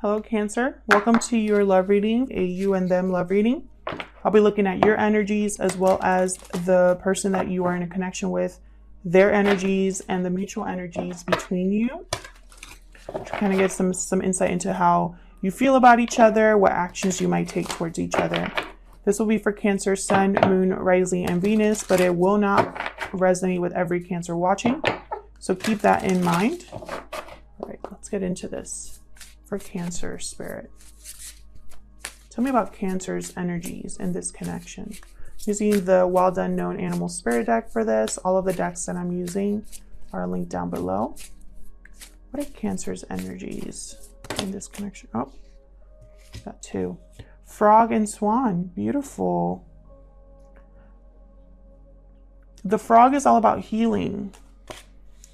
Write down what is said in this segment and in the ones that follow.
Hello, Cancer. Welcome to your love reading, a you and them love reading. I'll be looking at your energies as well as the person that you are in a connection with, their energies and the mutual energies between you. To kind of get some insight into how you feel about each other, what actions you might take towards each other. This will be for Cancer, Sun, Moon, Rising, and Venus, but it will not resonate with every Cancer watching. So keep that in mind. All right, let's get into this for Cancer Spirit. Tell me about Cancer's energies in this connection. Using the Well Done Known Animal Spirit deck for this. All of the decks that I'm using are linked down below. What are Cancer's energies in this connection? Oh, got two. Frog and Swan. Beautiful. The frog is all about healing.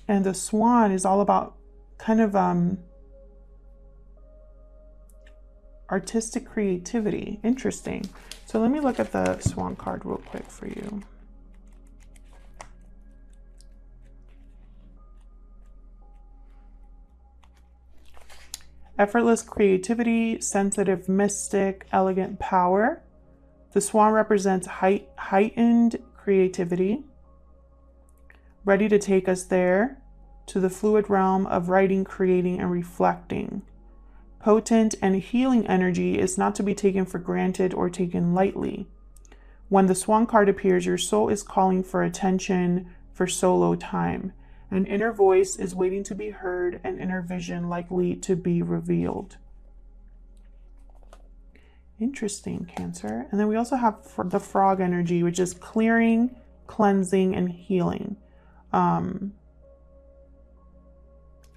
And the swan is all about kind of artistic creativity. Interesting. So let me look at the swan card real quick for you. Effortless creativity, sensitive mystic, elegant power. The swan represents heightened creativity, ready to take us there to the fluid realm of writing, creating, and reflecting. Potent and healing energy is not to be taken for granted or taken lightly. When the swan card appears, your soul is calling for attention, for solo time. An inner voice is waiting to be heard, an inner vision likely to be revealed. Interesting, Cancer. And then we also have the frog energy, which is clearing, cleansing, and healing.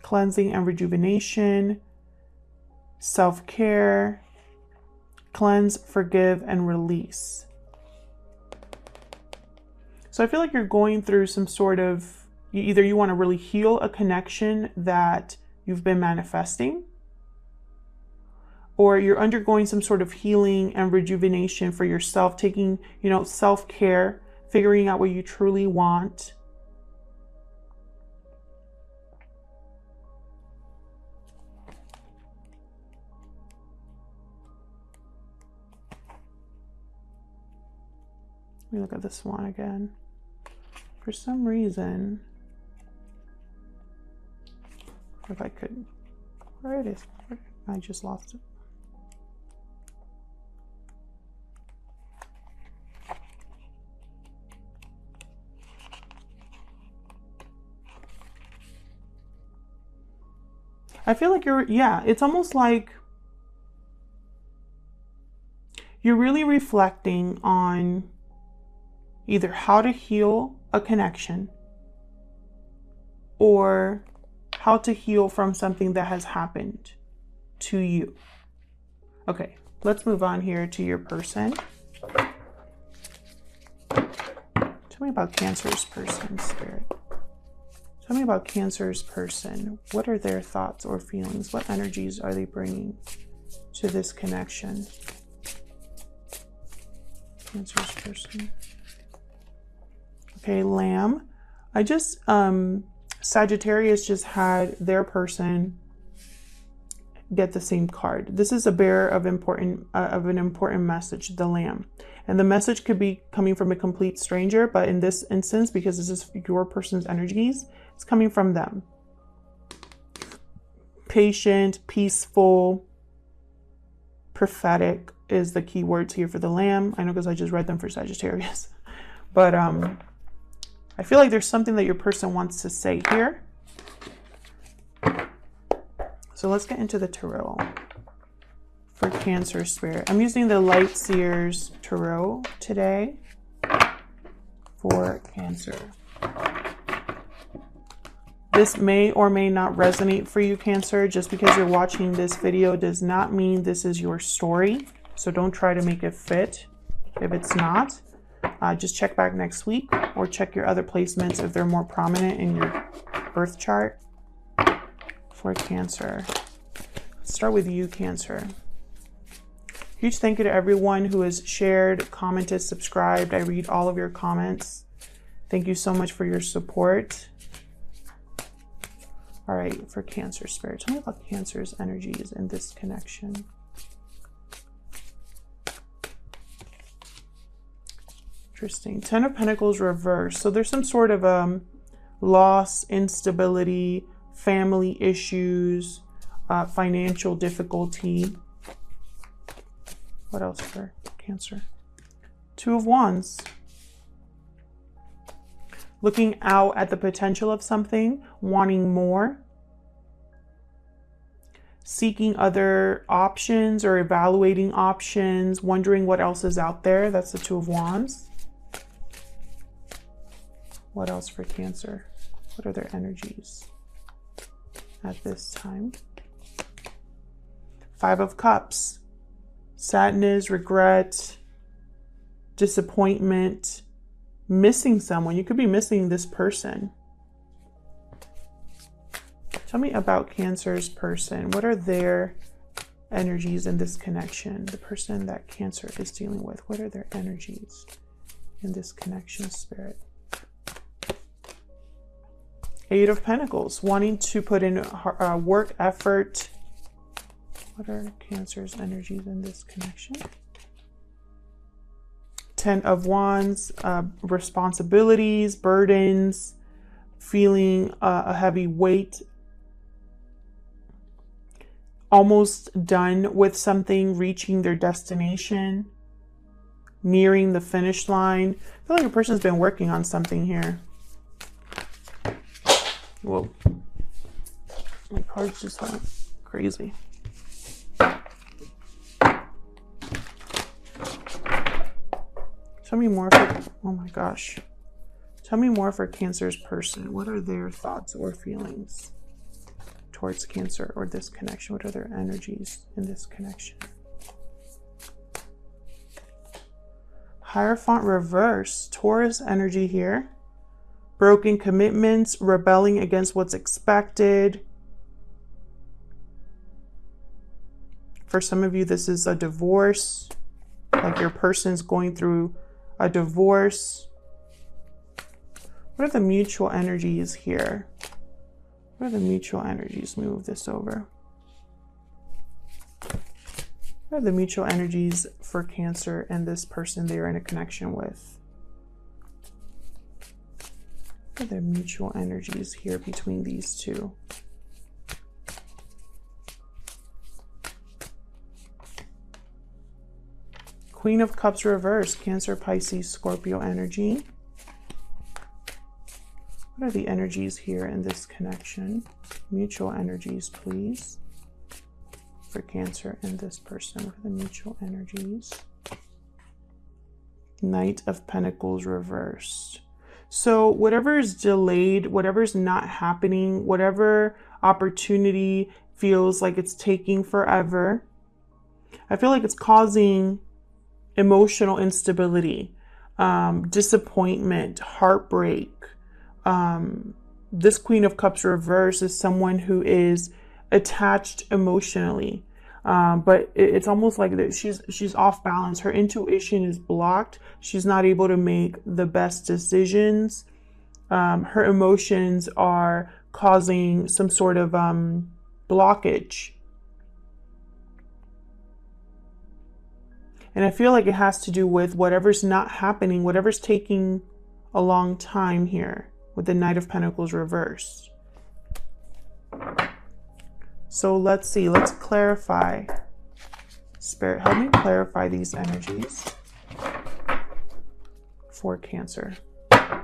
Cleansing and rejuvenation, self-care, cleanse, forgive, and release. So I feel like you're going through some sort of, either you want to really heal a connection that you've been manifesting, or you're undergoing some sort of healing and rejuvenation for yourself, taking, self-care, figuring out what you truly want. Let me look at the swan again. For some reason, if I could, where it is, I just lost it. I feel like it's almost like you're really reflecting on either how to heal a connection or how to heal from something that has happened to you. Okay, let's move on here to your person. Tell me about Cancer's person, Spirit. Tell me about Cancer's person. What are their thoughts or feelings? What energies are they bringing to this connection? Cancer's person. Okay, Lamb. Sagittarius just had their person get the same card. This is a bearer of an important message, the Lamb. And the message could be coming from a complete stranger, but in this instance, because this is your person's energies, it's coming from them. Patient, peaceful, prophetic is the key words here for the Lamb. I know because I just read them for Sagittarius. But I feel like there's something that your person wants to say here. So let's get into the tarot for Cancer Spirit. I'm using the Light Seers Tarot today for Cancer. This may or may not resonate for you, Cancer. Just because you're watching this video does not mean this is your story. So don't try to make it fit if it's not. Just check back next week or check your other placements if they're more prominent in your birth chart for Cancer. Let's start with you, Cancer. Huge thank you to everyone who has shared, commented, subscribed. I read all of your comments. Thank you so much for your support. All right, for Cancer Spirit, tell me about Cancer's energies in this connection. Interesting. 10 of Pentacles reversed. So there's some sort of loss, instability, family issues, financial difficulty. What else for Cancer? 2 of Wands. Looking out at the potential of something, wanting more. Seeking other options or evaluating options, wondering what else is out there. That's the 2 of Wands. What else for Cancer? What are their energies at this time? 5 of Cups. Sadness, regret, disappointment, missing someone. You could be missing this person. Tell me about Cancer's person. What are their energies in this connection? The person that Cancer is dealing with. What are their energies in this connection, Spirit? 8 of Pentacles. Wanting to put in work, effort. What are Cancer's energies in this connection? 10 of Wands. Responsibilities, burdens, feeling a heavy weight. Almost done with something, reaching their destination, nearing the finish line. I feel like a person's been working on something here. Whoa. My cards just went crazy. Tell me more for, oh my gosh. Tell me more for Cancer's person. What are their thoughts or feelings towards Cancer or this connection? What are their energies in this connection? Hierophant reverse. Taurus energy here. Broken commitments, rebelling against what's expected. For some of you, this is a divorce. Like your person's going through a divorce. What are the mutual energies here? What are the mutual energies? Let me move this over. What are the mutual energies for Cancer and this person they're in a connection with? What are the mutual energies here between these two? Queen of Cups reverse. Cancer, Pisces, Scorpio energy. What are the energies here in this connection? Mutual energies, please. For Cancer and this person. What are the mutual energies? Knight of Pentacles reversed. So whatever is delayed, whatever's not happening, whatever opportunity feels like it's taking forever, I feel like it's causing emotional instability, disappointment, heartbreak. This Queen of Cups reverse is someone who is attached emotionally. But it's almost like that she's off balance. Her intuition is blocked. She's not able to make the best decisions. Her emotions are causing some sort of blockage. And I feel like it has to do with whatever's not happening, whatever's taking a long time here with the Knight of Pentacles reversed. So let's see, let's clarify. Spirit, help me clarify these energies for Cancer. Let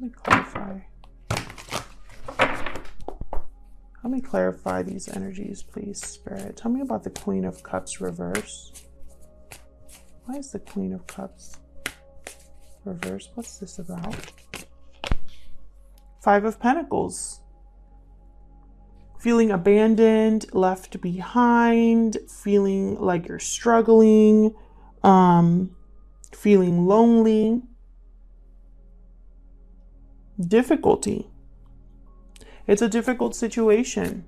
me clarify. Help me clarify these energies, please, Spirit. Tell me about the Queen of Cups reverse. Why is the Queen of Cups reversed? What's this about? 5 of Pentacles. Feeling abandoned, left behind, feeling like you're struggling, feeling lonely. Difficulty. It's a difficult situation.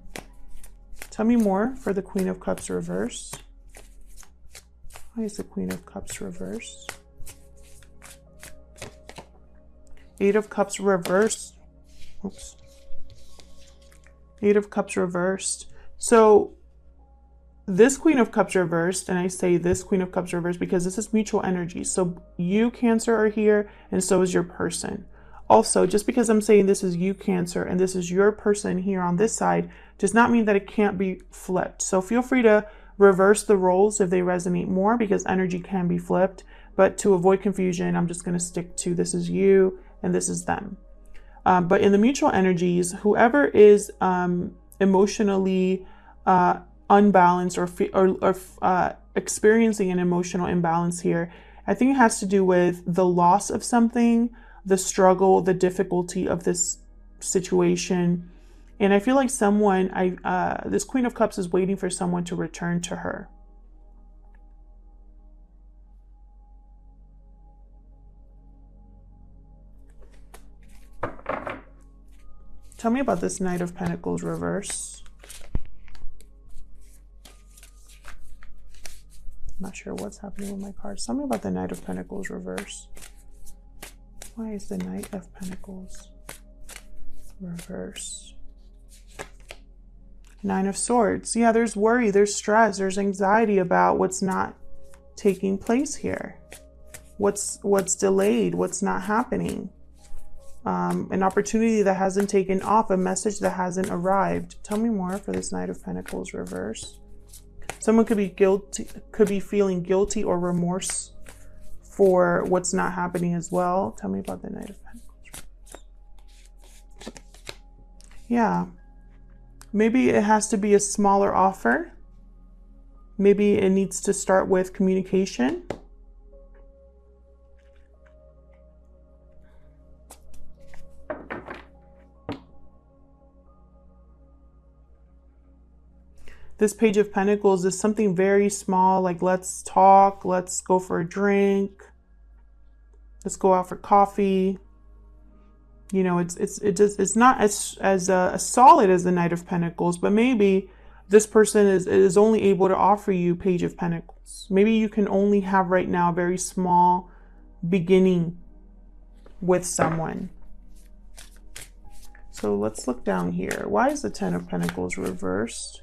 Tell me more for the Queen of Cups reversed. Why is the Queen of Cups reversed? Eight of Cups reversed. Oops. Eight of Cups reversed. So this Queen of Cups reversed, and I say this Queen of Cups reversed because this is mutual energy. So you, Cancer, are here, and so is your person. Also, just because I'm saying this is you, Cancer, and this is your person here on this side, does not mean that it can't be flipped. So feel free to reverse the roles if they resonate more, because energy can be flipped. But to avoid confusion, I'm just going to stick to this is you and this is them. But in the mutual energies, whoever is emotionally unbalanced or experiencing an emotional imbalance here, I think it has to do with the loss of something, the struggle, the difficulty of this situation. And I feel like someone, this Queen of Cups is waiting for someone to return to her. Tell me about this Knight of Pentacles reverse. I'm not sure what's happening with my cards. Tell me about the Knight of Pentacles reverse. Why is the Knight of Pentacles reverse? Nine of Swords. Yeah, there's worry, there's stress, there's anxiety about what's not taking place here. What's delayed, what's not happening. An opportunity that hasn't taken off, a message that hasn't arrived. Tell me more for this Knight of Pentacles reverse. Someone could be guilty, could be feeling guilty or remorse for what's not happening as well. Tell me about the Knight of Pentacles. Yeah. Maybe it has to be a smaller offer. Maybe it needs to start with communication. This Page of Pentacles is something very small, like let's talk, let's go for a drink, let's go out for coffee. You know, it's not as solid as the Knight of Pentacles, but maybe this person is only able to offer you Page of Pentacles. Maybe you can only have right now a very small beginning with someone. So let's look down here. Why is the Ten of Pentacles reversed?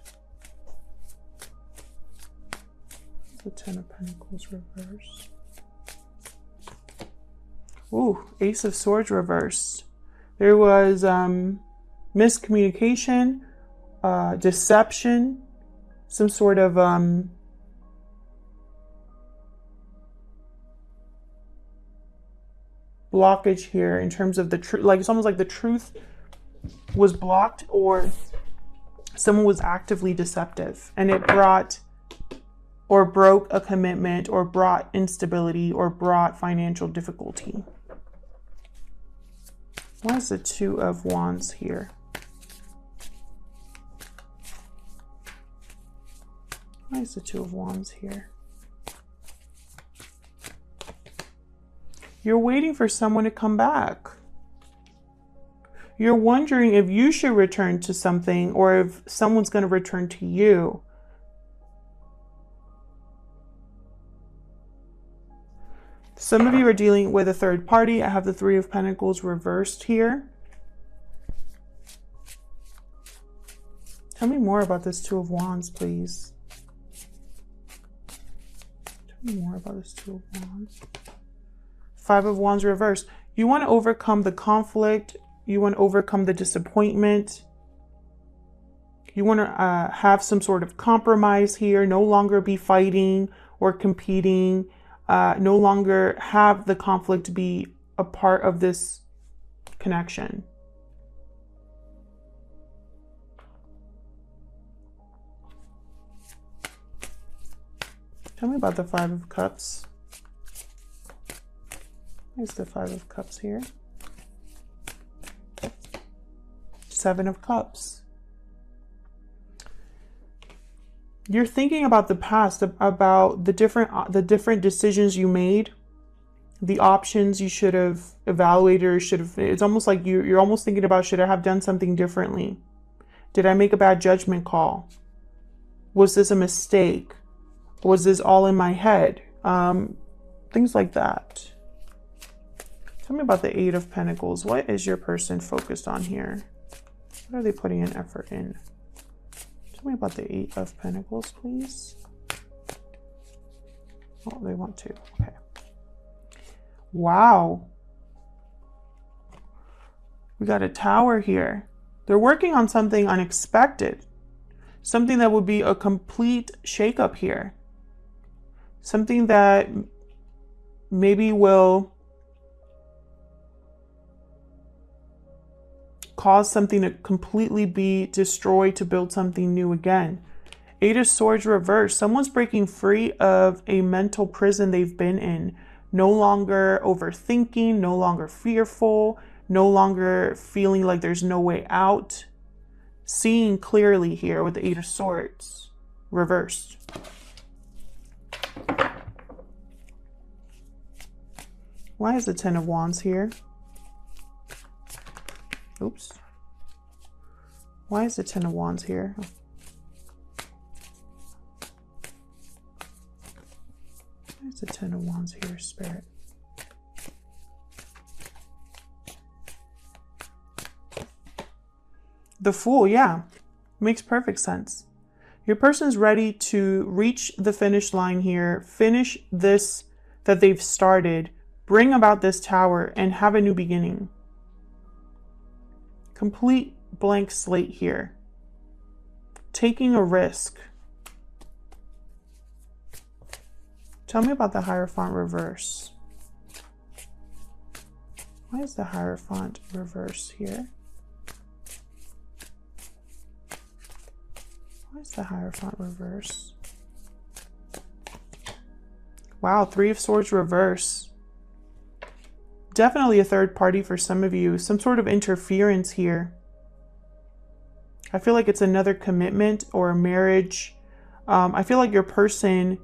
The Ten of Pentacles reversed. Ooh, Ace of Swords reversed. There was miscommunication, deception, some sort of blockage here in terms of the truth. Like it's almost like the truth was blocked, or someone was actively deceptive, and it brought or broke a commitment, or brought instability, or brought financial difficulty. Why is the Two of Wands here? Why is the Two of Wands here? You're waiting for someone to come back. You're wondering if you should return to something, or if someone's going to return to you. Some of you are dealing with a third party. I have the Three of Pentacles reversed here. Tell me more about this Two of Wands, please. Tell me more about this Two of Wands. Five of Wands reversed. You want to overcome the conflict. You want to overcome the disappointment. You want to have some sort of compromise here. No longer be fighting or competing. No longer have the conflict be a part of this connection. Tell me about the Five of Cups. There's the Five of Cups here. Seven of Cups. You're thinking about the past, about the different decisions you made, the options you should have evaluated or should have. It's almost like you're almost thinking about, should I have done something differently? Did I make a bad judgment call? Was this a mistake? Was this all in my head? Things like that. Tell me about the Eight of Pentacles. What is your person focused on here? What are they putting an effort in? Tell me about the Eight of Pentacles, please. Oh, they want to. Okay. Wow. We got a Tower here. They're working on something unexpected. Something that would be a complete shakeup here. Something that maybe will cause something to completely be destroyed to build something new again. Eight of Swords reversed. Someone's breaking free of a mental prison they've been in. No longer overthinking, no longer fearful, no longer feeling like there's no way out. Seeing clearly here with the Eight of Swords reversed. Why is the Ten of Wands here? Oops. Why is the Ten of Wands here? Why is the Ten of Wands here, Spirit? The Fool, yeah. Makes perfect sense. Your person's ready to reach the finish line here, finish this that they've started, bring about this Tower, and have a new beginning. Complete blank slate here. Taking a risk. Tell me about the Hierophant reverse. Why is the Hierophant reverse here? Why is the Hierophant reverse? Wow, Three of Swords reverse. Definitely a third party for some of you. Some sort of interference here. I feel like it's another commitment or a marriage. I feel like your person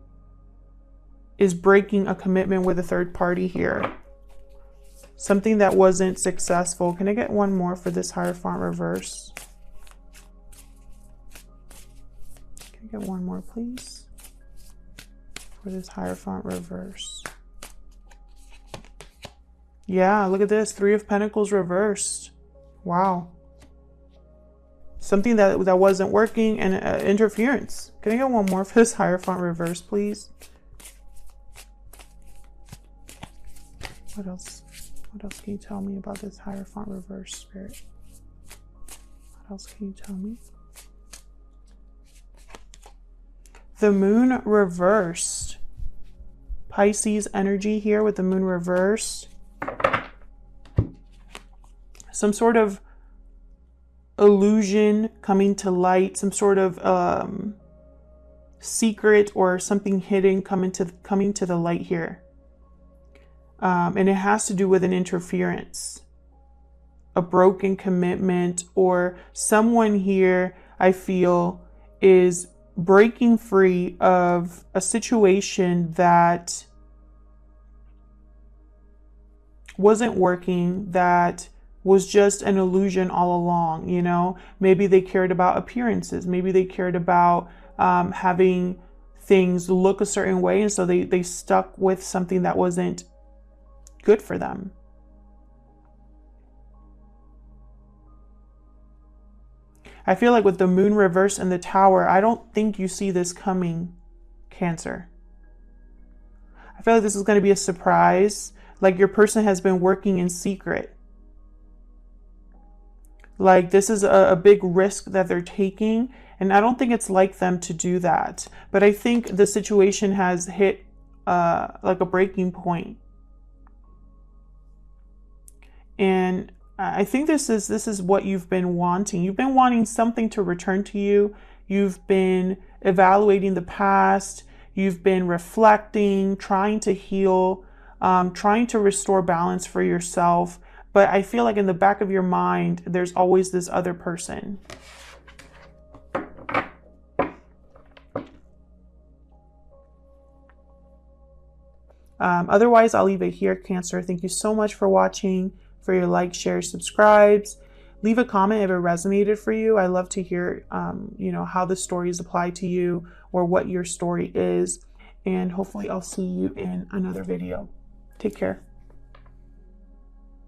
is breaking a commitment with a third party here. Something that wasn't successful. Can I get one more for this Hierophant reverse? Can I get one more, please? For this Hierophant reverse. Yeah, look at this. Three of Pentacles reversed. Wow. Something that wasn't working and interference. Can I get one more for this Hierophant reverse, please? What else? What else can you tell me about this Hierophant reverse, Spirit? What else can you tell me? The Moon reversed. Pisces energy here with the Moon reversed. Some sort of illusion coming to light, some sort of secret or something hidden coming to the light here. And it has to do with an interference, a broken commitment, or someone here I feel is breaking free of a situation that wasn't working, that was just an illusion all along, you know? Maybe they cared about appearances. Maybe they cared about having things look a certain way, and so they stuck with something that wasn't good for them. I feel like with the Moon reverse and the Tower, I don't think you see this coming, Cancer. I feel like this is going to be a surprise. Like your person has been working in secret. Like this is a big risk that they're taking. And I don't think it's like them to do that. But I think the situation has hit like a breaking point. And I think this is what you've been wanting. You've been wanting something to return to you. You've been evaluating the past. You've been reflecting, trying to heal, trying to restore balance for yourself. But I feel like in the back of your mind, there's always this other person. Otherwise, I'll leave it here, Cancer. Thank you so much for watching, for your likes, shares, subscribes. Leave a comment if it resonated for you. I love to hear, you know, how the stories apply to you or what your story is. and hopefully I'll see you in another video. Take care.